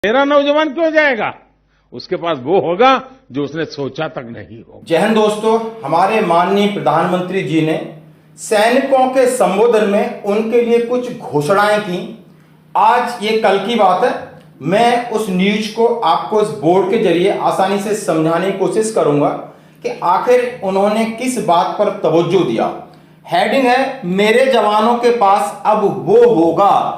मेरा नौजवान क्यों जाएगा? उसके पास वो होगा जो उसने सोचा तक नहीं हो। जय हिंद दोस्तों, हमारे माननीय प्रधानमंत्री जी ने सैनिकों के संबोधन में उनके लिए कुछ घोषणाएं की। आज ये कल की बात है। मैं उस न्यूज को आपको इस बोर्ड के जरिए आसानी से समझाने की कोशिश करूंगा कि आखिर उन्होंने किस बात पर तवज्जो दिया। हेडिंग है, मेरे जवानों के पास अब वो होगा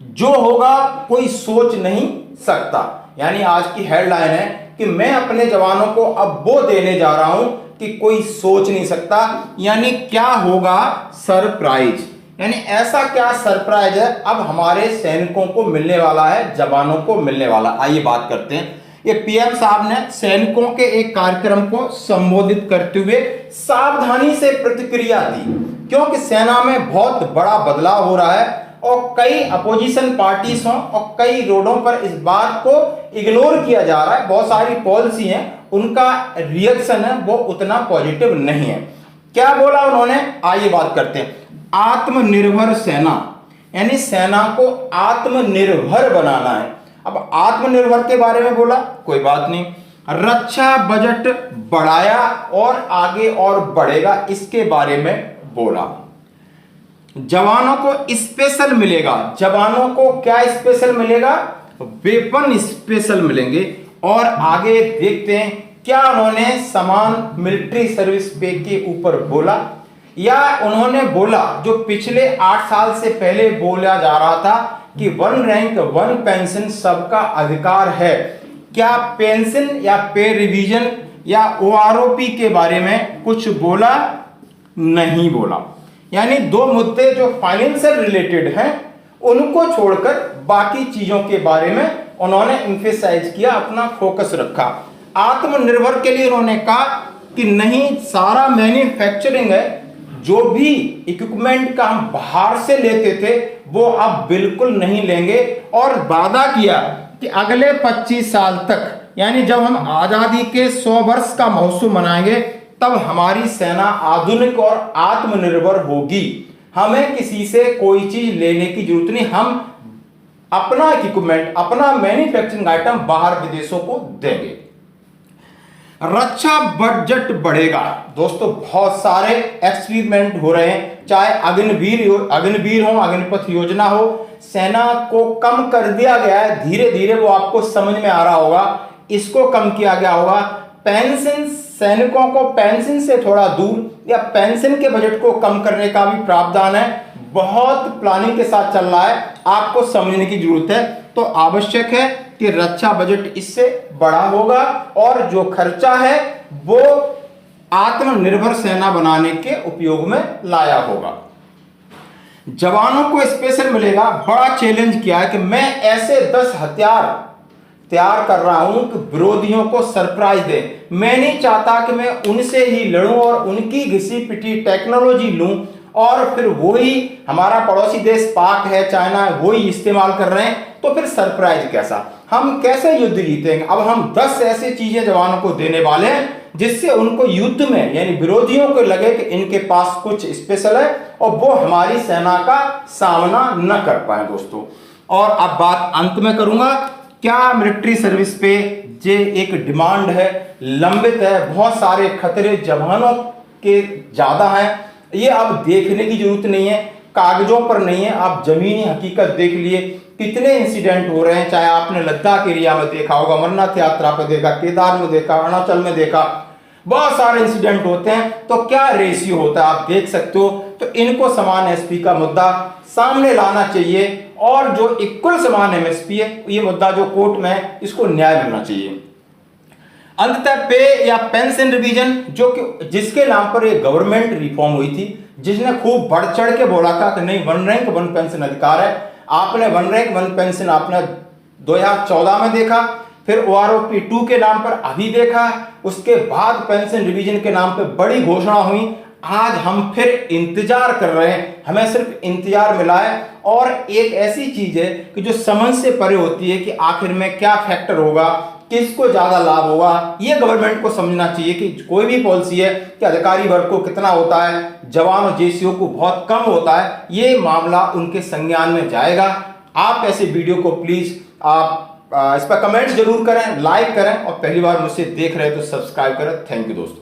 जो होगा कोई सोच नहीं सकता। यानी आज की हेडलाइन है कि मैं अपने जवानों को अब वो देने जा रहा हूं कि कोई सोच नहीं सकता। यानी क्या होगा? सरप्राइज। यानी ऐसा क्या सरप्राइज है अब हमारे सैनिकों को मिलने वाला है, जवानों को मिलने वाला। आइए बात करते हैं। ये पीएम साहब ने सैनिकों के एक कार्यक्रम को संबोधित करते हुए सावधानी से प्रतिक्रिया दी, क्योंकि सेना में बहुत बड़ा बदलाव हो रहा है और कई अपोजिशन पार्टीज हों और कई रोडों पर इस बात को इग्नोर किया जा रहा है। बहुत सारी पॉलिसी हैं, उनका रिएक्शन है वो उतना पॉजिटिव नहीं है। क्या बोला उन्होंने? आइए बात करते हैं। आत्मनिर्भर सेना, यानी सेना को आत्मनिर्भर बनाना है। अब आत्मनिर्भर के बारे में बोला, कोई बात नहीं। रक्षा बजट बढ़ाया और आगे और बढ़ेगा, इसके बारे में बोला। जवानों को स्पेशल मिलेगा। जवानों को क्या स्पेशल मिलेगा? वेपन स्पेशल मिलेंगे। और आगे देखते हैं क्या उन्होंने समान मिलिट्री सर्विस पे के ऊपर बोला, या उन्होंने बोला जो पिछले 8 साल से पहले बोला जा रहा था कि 1 रैंक 1 पेंशन सबका अधिकार है। क्या पेंशन या पे रिवीजन या ओआरओपी के बारे में कुछ बोला? नहीं बोला। यानी 2 मुद्दे जो फाइनेंशियल रिलेटेड हैं उनको छोड़कर बाकी चीजों के बारे में उन्होंने एम्फेसाइज किया, अपना फोकस रखा। आत्मनिर्भर के लिए उन्होंने कहा कि नहीं, सारा मैन्युफैक्चरिंग है, जो भी इक्विपमेंट का हम बाहर से लेते थे वो अब बिल्कुल नहीं लेंगे। और वादा किया कि अगले 25 साल तक, यानी जब हम आजादी के 100 वर्ष का महोत्सव मनाएंगे, तब हमारी सेना आधुनिक और आत्मनिर्भर होगी। हमें किसी से कोई चीज लेने की जरूरत नहीं, हम अपना इक्विपमेंट, अपना मैन्युफैक्चरिंग आइटम बाहर विदेशों को देंगे। रक्षा बजट बढ़ेगा। दोस्तों, बहुत सारे एक्सपेरिमेंट हो रहे हैं, चाहे अग्निवीर हो, अग्निपथ योजना हो, सेना को कम कर दिया गया है। धीरे धीरे वो आपको समझ में आ रहा होगा, इसको कम किया गया होगा। पेंशन, सैनिकों को पेंशन से थोड़ा दूर या पेंशन के बजट को कम करने का भी प्रावधान है। बहुत प्लानिंग के साथ चल रहा है, आपको समझने की जरूरत है। तो आवश्यक है कि रक्षा बजट इससे बड़ा होगा और जो खर्चा है वो आत्मनिर्भर सेना बनाने के उपयोग में लाया होगा। जवानों को स्पेशल मिलेगा। बड़ा चैलेंज किया है कि मैं ऐसे 10 हथियार तैयार कर रहा हूं कि विरोधियों को सरप्राइज दे। मैं नहीं चाहता कि मैं उनसे ही लड़ूं और उनकी घिसी पिटी टेक्नोलॉजी लूं और फिर वही हमारा पड़ोसी देश पाक है, चाइना है, वही इस्तेमाल कर रहे हैं, तो फिर सरप्राइज कैसा? हम कैसे युद्ध जीतेंगे? अब हम 10 ऐसी चीजें जवानों को देने वाले हैं जिससे उनको युद्ध में, यानी विरोधियों को लगे कि इनके पास कुछ स्पेशल है और वो हमारी सेना का सामना न कर पाए। दोस्तों, और अब बात अंत में करूंगा। क्या मिलिट्री सर्विस पे जे एक डिमांड है, लंबित है, बहुत सारे खतरे जवानों के ज्यादा हैं। ये अब देखने की जरूरत नहीं है, कागजों पर नहीं है, आप जमीनी हकीकत देख लिए। कितने इंसिडेंट हो रहे हैं, चाहे आपने लद्दाख एरिया में देखा होगा, अमरनाथ यात्रा पर देखा, केदार में देखा, अरुणाचल में देखा, बहुत सारे इंसिडेंट होते हैं। तो क्या रेशियो होता है आप देख सकते हो। तो इनको समान एसपी का मुद्दा सामने लाना चाहिए और जो इक्वल समान एमएसपी है, ये मुद्दा जो कोर्ट में है, इसको न्याय मिलना चाहिए। अंततः पे या पेंशन रिवीजन, जो कि जिसके नाम पर एक गवर्नमेंट रिफॉर्म हुई थी, जिसने खूब बढ़ चढ़ के बोला था कि नहीं 1 रैंक 1 पेंशन अधिकार है। आपने 1 रैंक 1 पेंशन आपने 2014 में देखा, फिर ओआरओपी 2 के नाम पर अभी देखा, उसके बाद पेंशन रिवीजन के नाम पर बड़ी घोषणा हुई। आज हम फिर इंतजार कर रहे हैं, हमें सिर्फ इंतजार मिला है। और एक ऐसी चीज है कि जो समझ से परे होती है कि आखिर में क्या फैक्टर होगा, किसको ज्यादा लाभ होगा। ये गवर्नमेंट को समझना चाहिए कि कोई भी पॉलिसी है कि अधिकारी वर्ग को कितना होता है, जवान और जेसीओ को बहुत कम होता है, ये मामला उनके संज्ञान में जाएगा। आप ऐसे वीडियो को प्लीज आप इस पर कमेंट जरूर करें, लाइक करें और पहली बार मुझसे देख रहे हैं तो सब्सक्राइब करें। थैंक यू दोस्तों।